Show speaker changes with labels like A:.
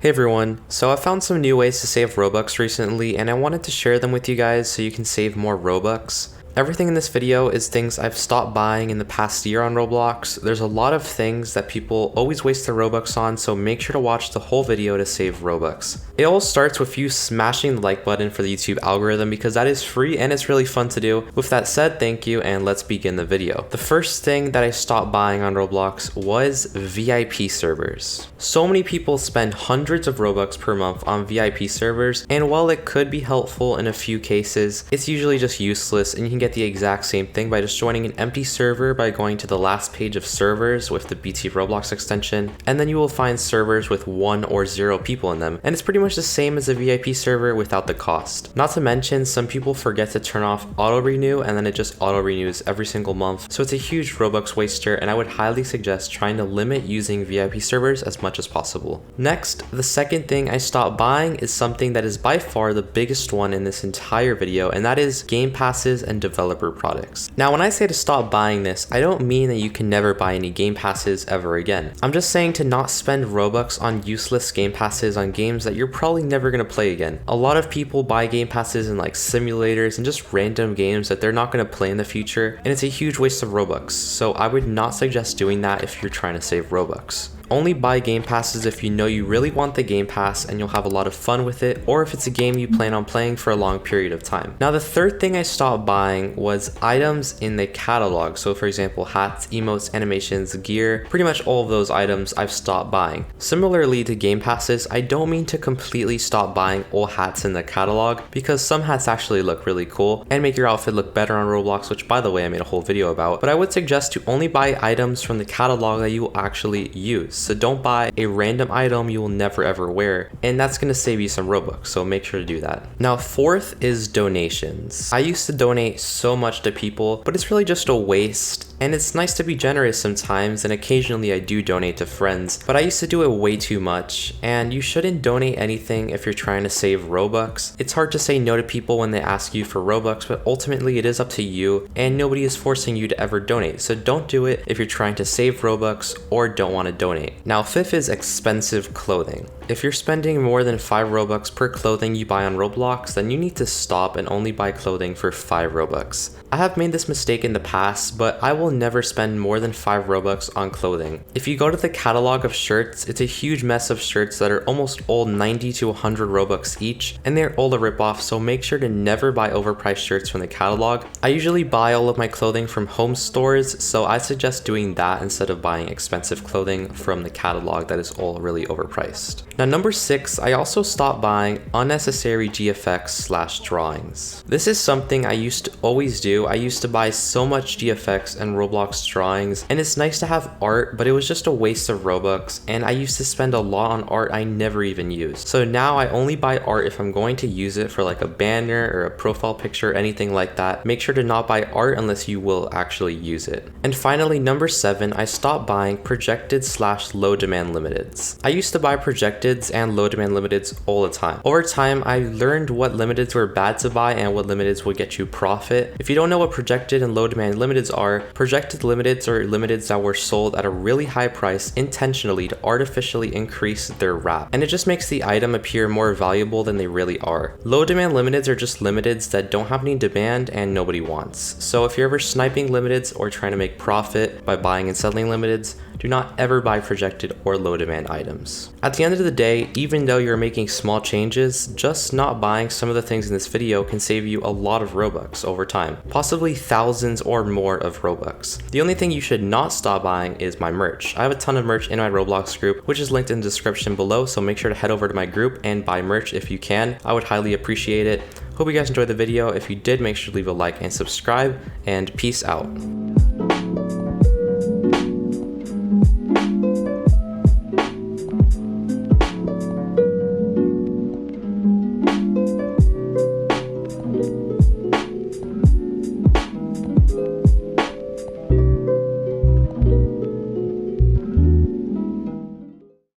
A: Hey everyone, so I found some new ways to save Robux recently and I wanted to share them with you guys so you can save more Robux. Everything in this video is things I've stopped buying in the past year on Roblox. There's a lot of things that people always waste their Robux on, so make sure to watch the whole video to save Robux. It all starts with you smashing the like button for the YouTube algorithm because that is free and it's really fun to do. With that said, thank you and let's begin the video. The first thing that I stopped buying on Roblox was VIP servers. So many people spend hundreds of Robux per month on VIP servers, and while it could be helpful in a few cases, it's usually just useless and you can get the exact same thing by just joining an empty server by going to the last page of servers with the BT Roblox extension, and then you will find servers with 1 or 0 people in them, and it's pretty much the same as a VIP server without the cost. Not to mention, some people forget to turn off auto renew and then it just auto renews every single month, so it's a huge Robux waster and I would highly suggest trying to limit using VIP servers as much as possible. Next, the second thing I stopped buying is something that is by far the biggest one in this entire video, and that is game passes and developer products. Now, when I say to stop buying this, I don't mean that you can never buy any game passes ever again. I'm just saying to not spend Robux on useless game passes on games that you're probably never going to play again. A lot of people buy game passes in like simulators and just random games that they're not going to play in the future, and it's a huge waste of Robux. So I would not suggest doing that if you're trying to save Robux. Only buy game passes if you know you really want the game pass and you'll have a lot of fun with it, or if it's a game you plan on playing for a long period of time. Now, the third thing I stopped buying was items in the catalog. So for example, hats, emotes, animations, gear, pretty much all of those items I've stopped buying. Similarly to game passes, I don't mean to completely stop buying all hats in the catalog, because some hats actually look really cool and make your outfit look better on Roblox, which by the way I made a whole video about, but I would suggest to only buy items from the catalog that you will actually use. So don't buy a random item you will never ever wear, and that's going to save you some Robux, so make sure to do that. Now, fourth is donations. I used to donate so much to people, but it's really just a waste. And it's nice to be generous sometimes, and occasionally I do donate to friends, but I used to do it way too much, and you shouldn't donate anything if you're trying to save Robux. It's hard to say no to people when they ask you for Robux, but ultimately it is up to you, and nobody is forcing you to ever donate, so don't do it if you're trying to save Robux or don't want to donate. Now, fifth is expensive clothing. If you're spending more than 5 Robux per clothing you buy on Roblox, then you need to stop and only buy clothing for 5 Robux. I have made this mistake in the past, but I will never spend more than 5 Robux on clothing. If you go to the catalog of shirts, it's a huge mess of shirts that are almost all 90 to 100 Robux each, and they're all a ripoff, so make sure to never buy overpriced shirts from the catalog. I usually buy all of my clothing from home stores, so I suggest doing that instead of buying expensive clothing from the catalog that is all really overpriced. Now, number 6, I also stopped buying unnecessary GFX/drawings. This is something I used to always do. I used to buy so much GFX and Roblox drawings, and it's nice to have art, but it was just a waste of Robux, and I used to spend a lot on art I never even used. So now I only buy art if I'm going to use it for like a banner or a profile picture, anything like that. Make sure to not buy art unless you will actually use it. And finally, number 7, I stopped buying projected/low demand limiteds. I used to buy projecteds and low demand limiteds all the time. Over time, I learned what limiteds were bad to buy and what limiteds would get you profit. If you don't know what projected and low demand limiteds are, projected limiteds are limiteds that were sold at a really high price intentionally to artificially increase their wrap, and it just makes the item appear more valuable than they really are. Low demand limiteds are just limiteds that don't have any demand and nobody wants. So if you're ever sniping limiteds or trying to make profit by buying and selling limiteds, do not ever buy projected or low demand items. At the end of the day, even though you're making small changes, just not buying some of the things in this video can save you a lot of Robux over time, possibly thousands or more of Robux. The only thing you should not stop buying is my merch. I have a ton of merch in my Roblox group, which is linked in the description below, so make sure to head over to my group and buy merch if you can. I would highly appreciate it. Hope you guys enjoyed the video. If you did, make sure to leave a like and subscribe, and peace out.